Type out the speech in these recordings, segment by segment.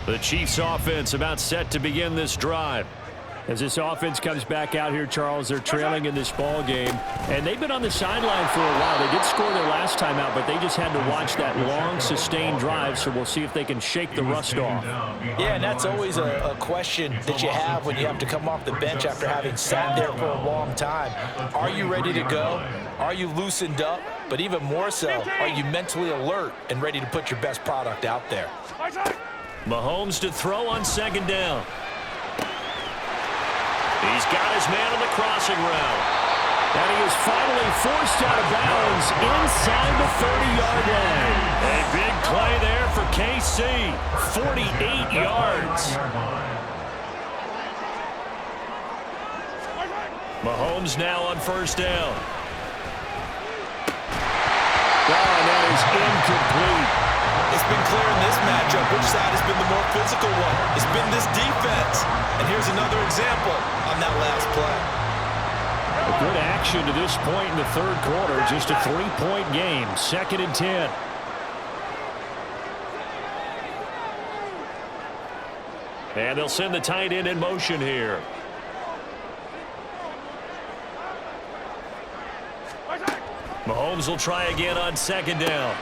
The Chiefs offense about set to begin this drive. As this offense comes back out here, Charles, they're trailing in this ball game, and they've been on the sideline for a while. They did score their last time out, but they just had to watch that long, sustained drive, so we'll see if they can shake the rust off. Yeah, and that's always a question that you have when you have to come off the bench after having sat there for a long time. Are you ready to go? Are you loosened up? But even more so, are you mentally alert and ready to put your best product out there? Mahomes to throw on second down. He's got his man on the crossing route. And he is finally forced out of bounds inside the 30-yard line. A big play there for KC. 48 yards. Mahomes now on first down. Oh, and that is incomplete. It's been clear in this matchup which side has been the more physical one. It's been this defense. And here's another example on that last play. A good action to this point in the third quarter. Just a 3-point game. 2nd and 10. And they'll send the tight end in motion here. Mahomes will try again on second down.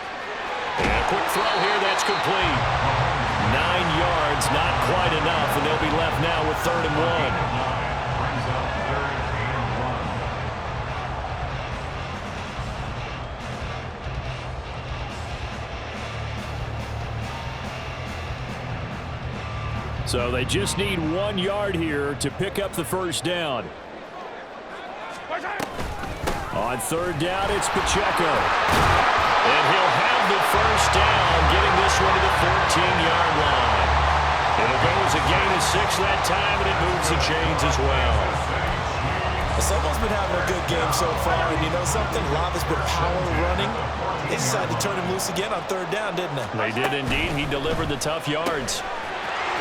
And a quick throw here, that's complete. 9 yards, not quite enough, and they'll be left now with 3rd and 1. So they just need 1 yard here to pick up the first down. On 3rd down, it's Pacheco. And he'll have the first down, getting this one to the 14-yard line. It'll go as a gain of 6 that time, and it moves the chains as well. Someone's been having a good game so far, and you know something? Love has been power running. They decided to turn him loose again on 3rd down, didn't they? They did indeed. He delivered the tough yards.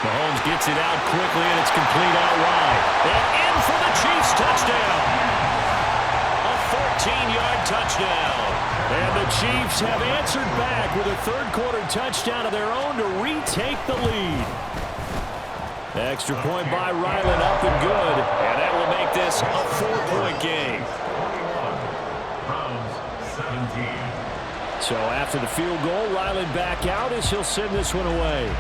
Mahomes gets it out quickly, and it's complete out wide. And in for the Chiefs touchdown. A 14-yard touchdown. And the Chiefs have answered back with a third-quarter touchdown of their own to retake the lead. Extra point by Ryland, up and good. And that will make this a 4-point game. So after the field goal, Ryland back out as he'll send this one away.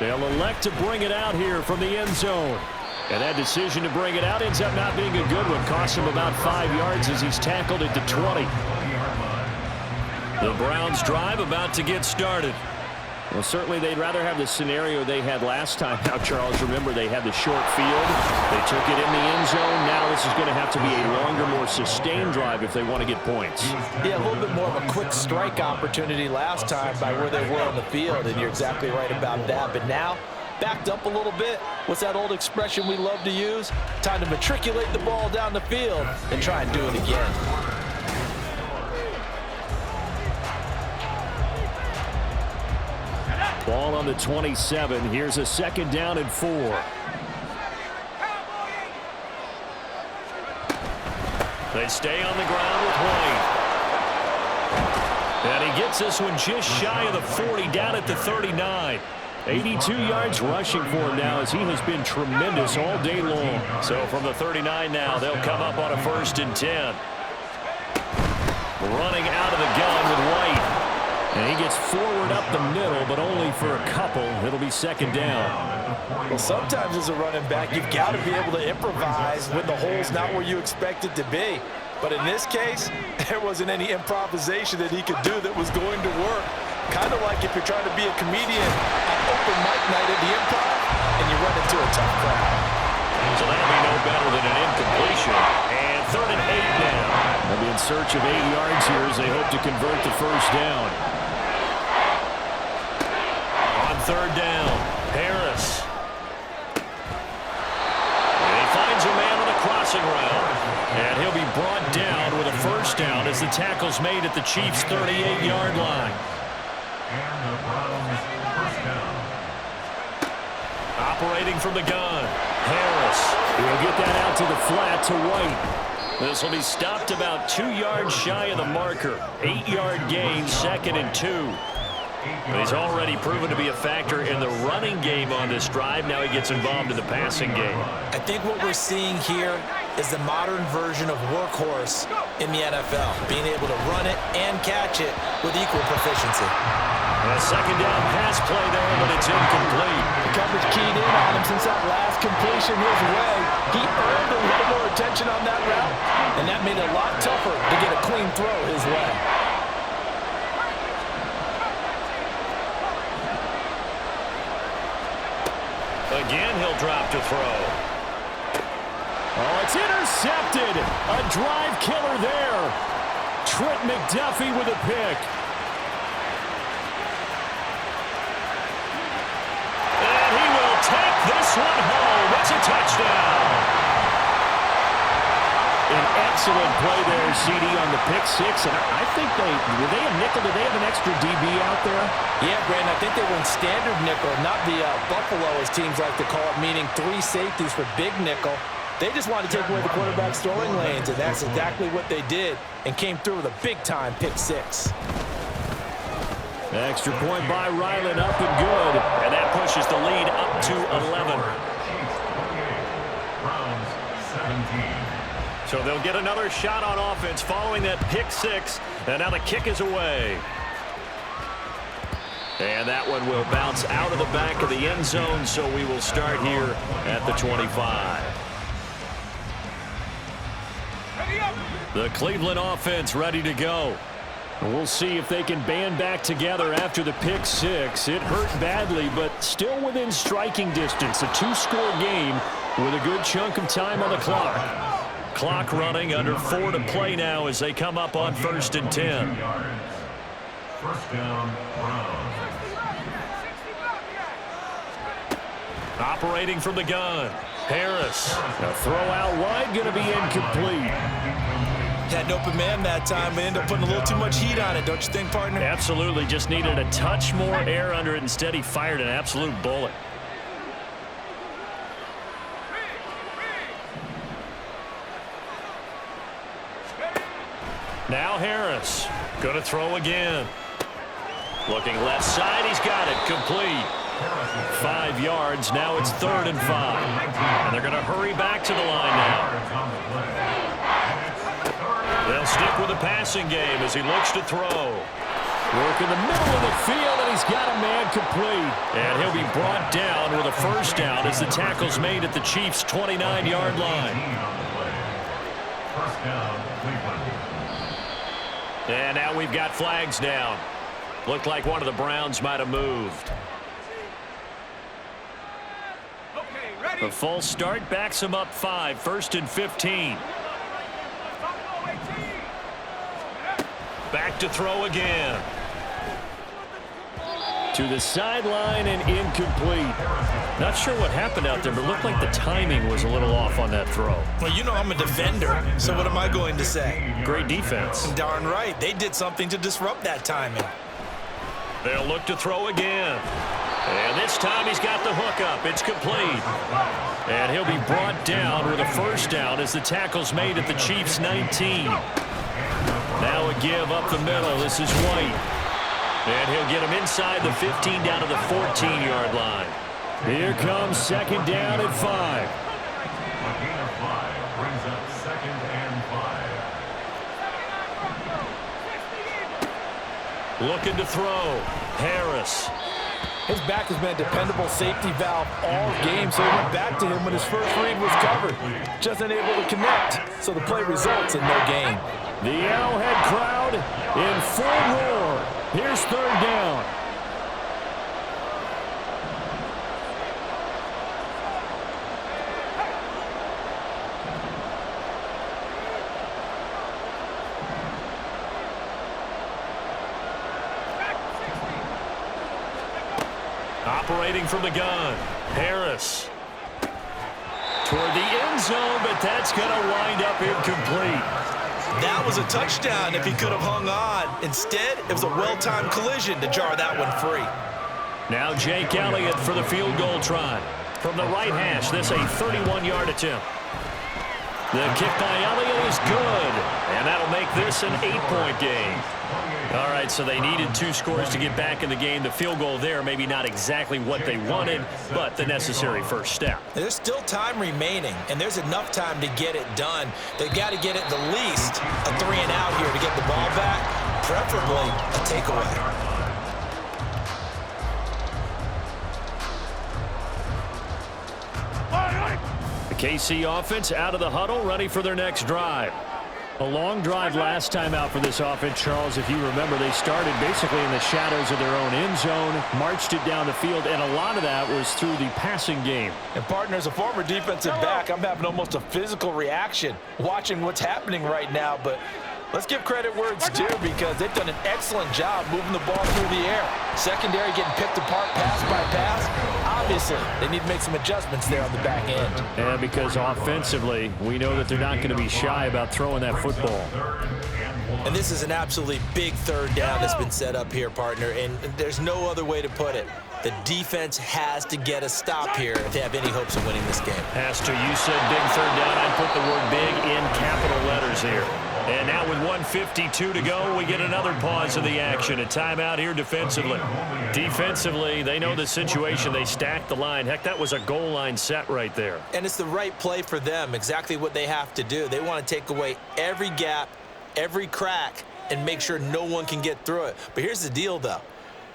They'll elect to bring it out here from the end zone. And that decision to bring it out ends up not being a good one. Costs him about 5 yards as he's tackled at the 20. The Browns drive about to get started. Well, certainly they'd rather have the scenario they had last time. Now, Charles, remember they had the short field. They took it in the end zone. Now this is going to have to be a longer, more sustained drive if they want to get points. Yeah, a little bit more of a quick strike opportunity last time by where they were on the field, and you're exactly right about that. But now, backed up a little bit. What's that old expression we love to use? Time to matriculate the ball down the field and try and do it again. Ball on the 27. Here's a 2nd down and 4. They stay on the ground with White. And he gets this one just shy of the 40, down at the 39. 82 yards rushing for him now as he has been tremendous all day long. So from the 39 now, they'll come up on a 1st and 10. Running out of the gun with White. And he gets forward up the middle, but only for a couple. It'll be 2nd down. Well, sometimes as a running back, you've got to be able to improvise when the hole's not where you expect it to be. But in this case, there wasn't any improvisation that he could do that was going to work. Kind of like if you're trying to be a comedian at open mic night at the Improv and you run into a tough crowd. So that'll be no better than an incompletion. And 3rd and 8 now. They'll be in search of 8 yards here as they hope to convert the first down. On 3rd down, Harris. And he finds a man on the crossing route. And he'll be brought down with a first down as the tackle's made at the Chiefs' 38-yard line. Operating from the gun, Harris. He'll get that out to the flat to White. This will be stopped about 2 yards shy of the marker. 8-yard gain, 2nd and 2. He's already proven to be a factor in the running game on this drive. Now he gets involved in the passing game. I think what we're seeing here is the modern version of workhorse in the NFL, being able to run it and catch it with equal proficiency. A 2nd down pass play there, but it's incomplete. The coverage keyed in on him since that last completion his way. He earned a little more attention on that route, and that made it a lot tougher to get a clean throw his way. Again, he'll drop to throw. Oh, it's intercepted. A drive killer there. Trent McDuffie with a pick. And he will take this one home. It's a touchdown. An excellent play there, CD, on the pick six. And I think were they a nickel? Did they have an extra DB out there? Yeah, Brandon, I think they were in standard nickel, not the Buffalo, as teams like to call it, meaning 3 safeties for big nickel. They just wanted to take away the quarterback's throwing lanes, and that's exactly what they did, and came through with a big-time pick six. Extra point by Ryland, up and good. And that pushes the lead up to 11. So they'll get another shot on offense following that pick six. And now the kick is away. And that one will bounce out of the back of the end zone, so we will start here at the 25. The Cleveland offense ready to go. We'll see if they can band back together after the pick six. It hurt badly, but still within striking distance. A 2-score game with a good chunk of time on the clock. Clock running, under 4 to play now as they come up on 1st and 10. First down, Browns. Operating from the gun, Harris. A throw out wide, going to be incomplete. Had an open man that time, but ended up putting a little too much heat on it, don't you think, partner? Absolutely, just needed a touch more air under it. Instead, he fired an absolute bullet. Now Harris, going to throw again. Looking left side, he's got it, complete. 5 yards, now it's 3rd and 5. And they're going to hurry back to the line now. They'll stick with the passing game as he looks to throw. Work in the middle of the field, and he's got a man complete. And he'll be brought down with a 1st down as the tackle's made at the Chiefs' 29-yard line. First down, Cleveland. And now we've got flags down. Looked like one of the Browns might have moved. The false start backs him up 5, 1st and 15. Back to throw again. To the sideline and incomplete. Not sure what happened out there, but it looked like the timing was a little off on that throw. Well, you know I'm a defender, so what am I going to say? Great defense. Darn right. They did something to disrupt that timing. They'll look to throw again. And this time he's got the hook up. It's complete. And he'll be brought down with a 1st down as the tackle's made at the Chiefs' 19. Now a give up the middle. This is White. And he'll get him inside the 15 down to the 14-yard line. Here comes 2nd down and 5. A gain of 5 brings up 2nd and 5. Looking to throw. Harris. His back has been a dependable safety valve all game, so he went back to him when his first read was covered. Just unable to connect, so the play results in no gain. The Arrowhead crowd in full roar. Here's 3rd down. Operating from the gun, Harris. Toward the end zone, but that's going to wind up incomplete. That was a touchdown if he could have hung on. Instead, it was a well-timed collision to jar that one free. Now Jake Elliott for the field goal try. From the right hash, this a 31-yard attempt. The kick by Elliott is good, and that'll make this an 8-point game. All right, so they needed 2 scores to get back in the game. The field goal there, maybe not exactly what they wanted, but the necessary first step. There's still time remaining, and there's enough time to get it done. They've got to get it at least a 3-and-out here to get the ball back, preferably a takeaway. The KC offense out of the huddle, ready for their next drive. A long drive last time out for this offense, Charles. If you remember, they started basically in the shadows of their own end zone, marched it down the field, and a lot of that was through the passing game. And, partner, as a former defensive back, I'm having almost a physical reaction watching what's happening right now. But let's give credit where it's due because they've done an excellent job moving the ball through the air. Secondary getting picked apart pass by pass. Obviously, they need to make some adjustments there on the back end. And because offensively, we know that they're not going to be shy about throwing that football. And this is an absolutely big third down that's been set up here, partner, and there's no other way to put it. The defense has to get a stop here if they have any hopes of winning this game. Has to. You said big third down. I'd put the word big in capital letters here. And now with 1:52 to go, we get another pause of the action. A timeout here defensively. Defensively, they know the situation. They stacked the line. Heck, that was a goal line set right there. And it's the right play for them, exactly what they have to do. They want to take away every gap, every crack, and make sure no one can get through it. But here's the deal, though.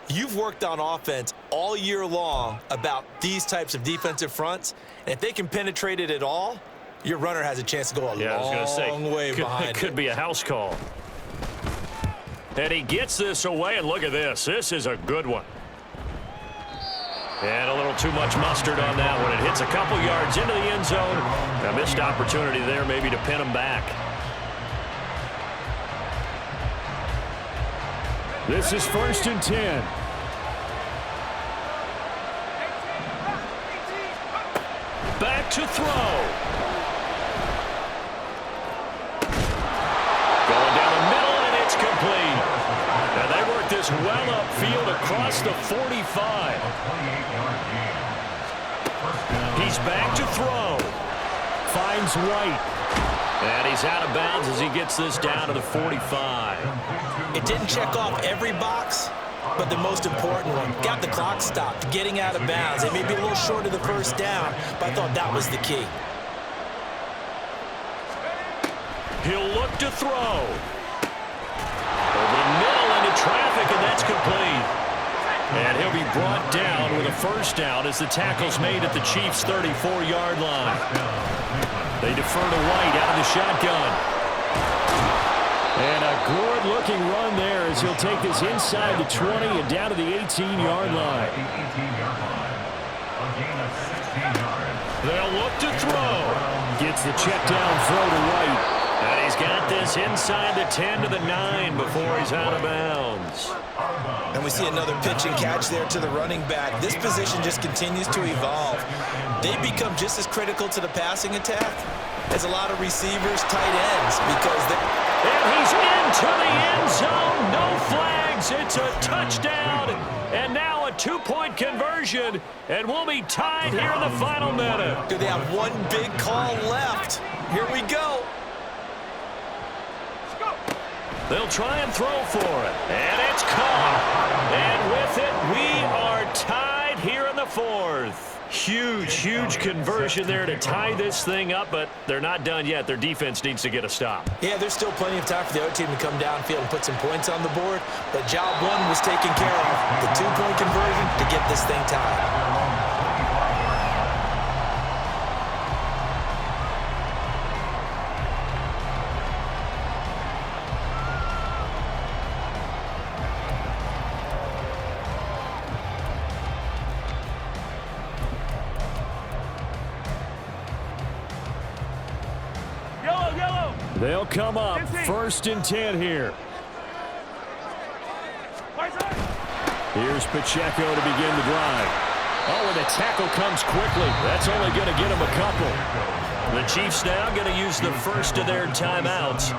You've worked on offense all year long about these types of defensive fronts, and if they can penetrate it at all, your runner has a chance to go a long way behind it. Could be a house call. And he gets this away, and look at this. This is a good one. And a little too much mustard on that one. It hits a couple yards into the end zone. A missed opportunity there maybe to pin him back. This is 1st and 10. Back to throw. Going down the middle, and it's complete. And they work this well upfield across the 45. He's back to throw. Finds White. And he's out of bounds as he gets this down to the 45. It didn't check off every box, but the most important one, got the clock stopped, getting out of bounds. It may be a little short of the first down, but I thought that was the key. He'll look to throw. Over the middle into traffic, and that's complete. And he'll be brought down with a first down as the tackle's made at the Chiefs' 34-yard line. They defer to White out of the shotgun. And a good-looking run there as he'll take this inside the 20 and down to the 18-yard line. They'll look to throw. Gets the check down throw to White. And he's got this inside the 10 to the 9 before he's out of bounds. And we see another pitch and catch there to the running back. This position just continues to evolve. They become just as critical to the passing attack as a lot of receivers, tight ends, because they're... And he's into the end zone. No flags. It's a touchdown. And now a 2-point conversion. And we'll be tied here in the final minute. Do they have one big call left? Here we go. They'll try and throw for it. And it's caught. And with it, we are tied here in the 4th. Huge conversion there to tie this thing up, but they're not done yet. Their defense needs to get a stop. Yeah, there's still plenty of time for the other team to come downfield and put some points on the board, but job one was taken care of. The 2-point conversion to get this thing tied. They'll come up 1st and 10 here. Here's Pacheco to begin the drive. Oh, and the tackle comes quickly. That's only going to get him a couple. The Chiefs now going to use the first of their timeouts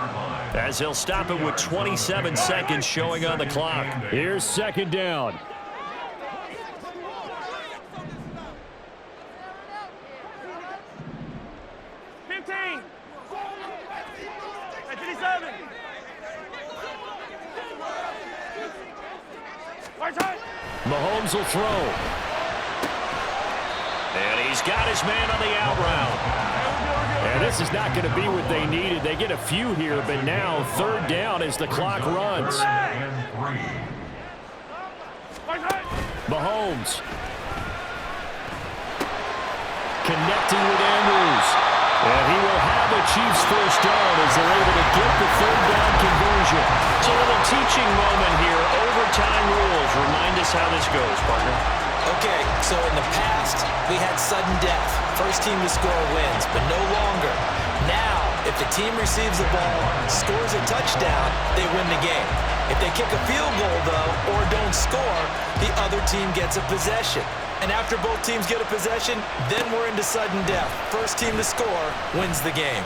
as they'll stop it with 27 seconds showing on the clock. Here's 2nd down. Mahomes will throw. And he's got his man on the out route. And this is not going to be what they needed. They get a few here, but now third down as the clock runs. Mahomes. Connecting with Andrews. And he will have a Chiefs first down as they're able to get the third down conversion. So a little teaching moment here. Overtime rules. Remind us how this goes, partner. Okay, so in the past, we had sudden death. First team to score wins, but no longer. Now, if the team receives the ball, scores a touchdown, they win the game. If they kick a field goal, though, or don't score, the other team gets a possession. And after both teams get a possession, then we're into sudden death. First team to score wins the game.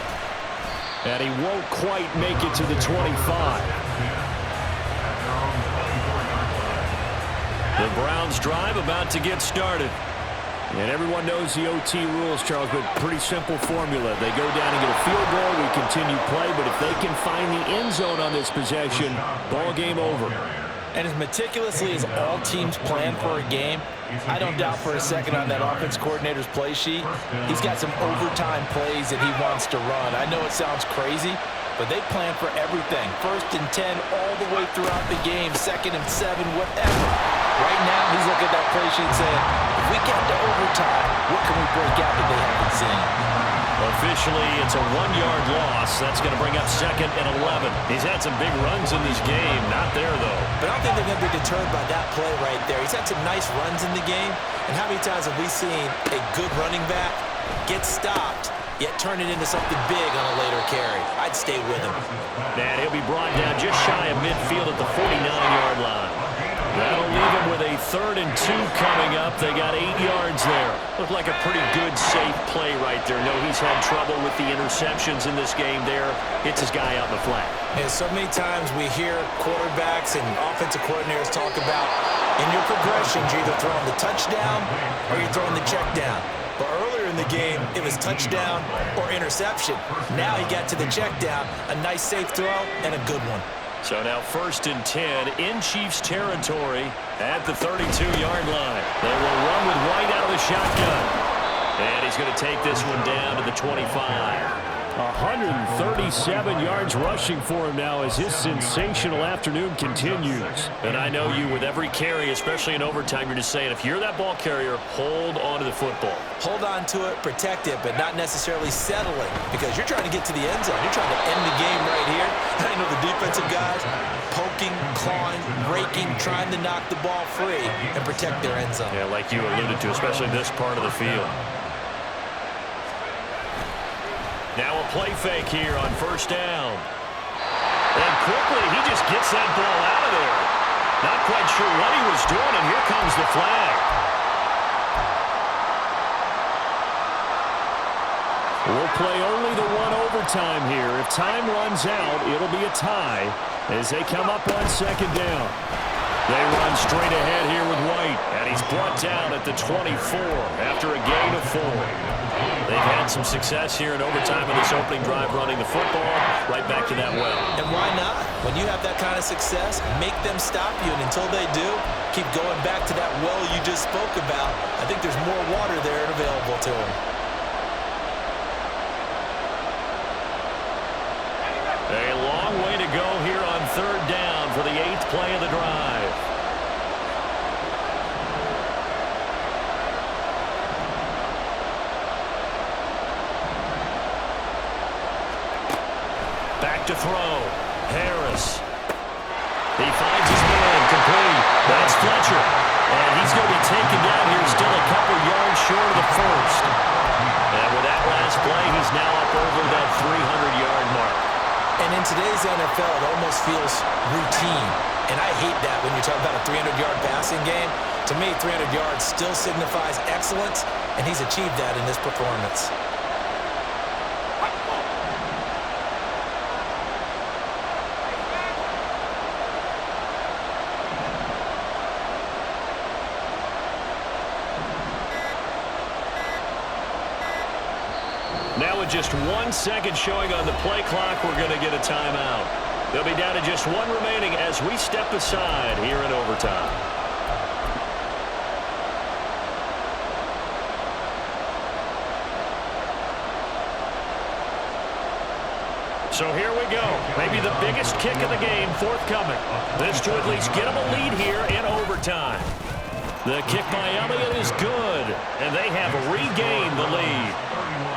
And he won't quite make it to the 25. The Browns drive about to get started. And everyone knows the OT rules, Charles, but pretty simple formula. They go down and get a field goal, we continue play, but if they can find the end zone on this possession, ball game over. And as meticulously as all teams plan for a game, I don't doubt for a second on that offense coordinator's play sheet, he's got some overtime plays that he wants to run. I know it sounds crazy, but they plan for everything. 1st and 10 all the way throughout the game, 2nd and 7, whatever. Right now, he's looking at that play sheet saying, if we get to overtime, what can we break out that they haven't seen? Officially, it's a 1-yard loss. That's going to bring up 2nd and 11. He's had some big runs in this game. Not there, though. But I don't think they're going to be deterred by that play right there. He's had some nice runs in the game. And how many times have we seen a good running back get stopped, yet turn it into something big on a later carry? I'd stay with him. And he'll be brought down just shy of midfield at the 49-yard line. That'll leave him with a 3rd and 2 coming up. They got 8 yards there. Looked like a pretty good, safe play right there. No, he's had trouble with the interceptions in this game there. Hits his guy out in the flat. And so many times we hear quarterbacks and offensive coordinators talk about in your progressions, you're either throwing the touchdown or you're throwing the check down. But earlier in the game, it was touchdown or interception. Now he got to the check down, a nice safe throw, and a good one. So now 1st and 10 in Chiefs territory at the 32-yard line. They will run with White out of the shotgun. And he's going to take this one down to the 25. 137 yards rushing for him now as his sensational afternoon continues. And I know you, with every carry, especially in overtime, you're just saying, if you're that ball carrier, hold on to the football. Hold on to it, protect it, but not necessarily settling, because you're trying to get to the end zone. You're trying to end the game right here. And I know the defensive guys poking, clawing, raking, trying to knock the ball free and protect their end zone. Yeah, like you alluded to, especially this part of the field. Now a play fake here on 1st down. And quickly, he just gets that ball out of there. Not quite sure what he was doing, and here comes the flag. We'll play only the 1 overtime here. If time runs out, it'll be a tie as they come up on 2nd down. They run straight ahead here with White, and he's brought down at the 24 after a gain of 4. They've had some success here in overtime in this opening drive running the football right back to that well. And why not? When you have that kind of success, make them stop you, and until they do, keep going back to that well you just spoke about. I think there's more water there available to them. A long way to go here on 3rd down for the 8th play of the drive. Back to throw. Harris. He finds his man. Complete. That's Fletcher. And he's going to be taken down here still a couple yards short of the 1st. And with that last play, he's now up over that 300-yard mark. And in today's NFL, it almost feels routine. And I hate that when you talk about a 300-yard passing game. To me, 300 yards still signifies excellence, and he's achieved that in this performance. Now with just 1 second showing on the play clock, we're going to get a timeout. They'll be down to just 1 remaining as we step aside here in overtime. So here we go. Maybe the biggest kick of the game forthcoming. This to at least get them a lead here in overtime. The kick by Elliott is good, and they have regained the lead.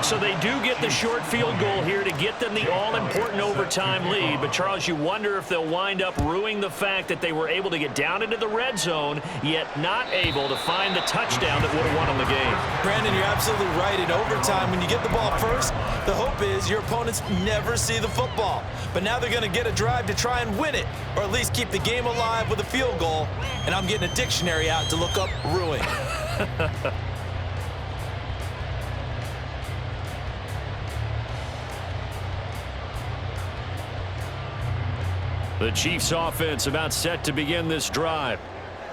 So they do get the short field goal here to get them the all-important overtime lead. But, Charles, you wonder if they'll wind up ruining the fact that they were able to get down into the red zone, yet not able to find the touchdown that would have won them the game. Brandon, you're absolutely right. In overtime, when you get the ball first, the hope is your opponents never see the football. But now they're going to get a drive to try and win it, or at least keep the game alive with a field goal. And I'm getting a dictionary out to look up ruin. The Chiefs offense about set to begin this drive.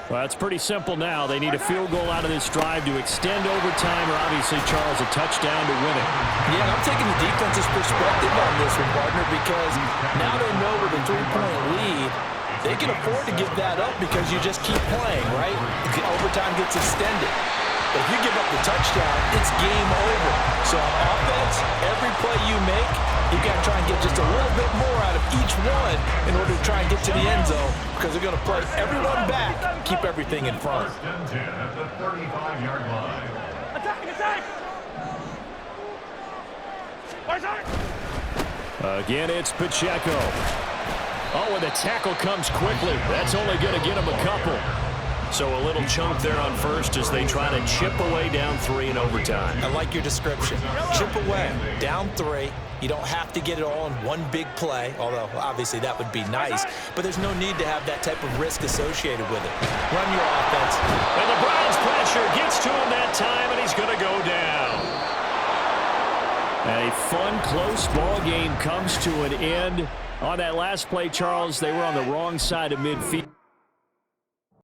Well, it's pretty simple now. They need a field goal out of this drive to extend overtime, or obviously, Charles, a touchdown to win it. Yeah, I'm taking the defense's perspective on this one, partner, because now they know with a 3-point lead, they can afford to give that up because you just keep playing, right? The overtime gets extended. But if you give up the touchdown, it's game over. So on offense, every play you make, you've got to try and get just a little bit more out of each one in order to try and get to the end zone, because they're going to play everyone back, keep everything in front. First and 10 at the 35-yard line. Attack! Again, it's Pacheco. Oh, and the tackle comes quickly. That's only going to get him a couple. So a little chunk there on first as they try to chip away down 3 in overtime. I like your description. Chip away, down 3. You don't have to get it all in one big play, although obviously that would be nice. But there's no need to have that type of risk associated with it. Run your offense. And the Browns pressure gets to him that time, and he's going to go down. A fun, close ball game comes to an end. On that last play, Charles, they were on the wrong side of midfield.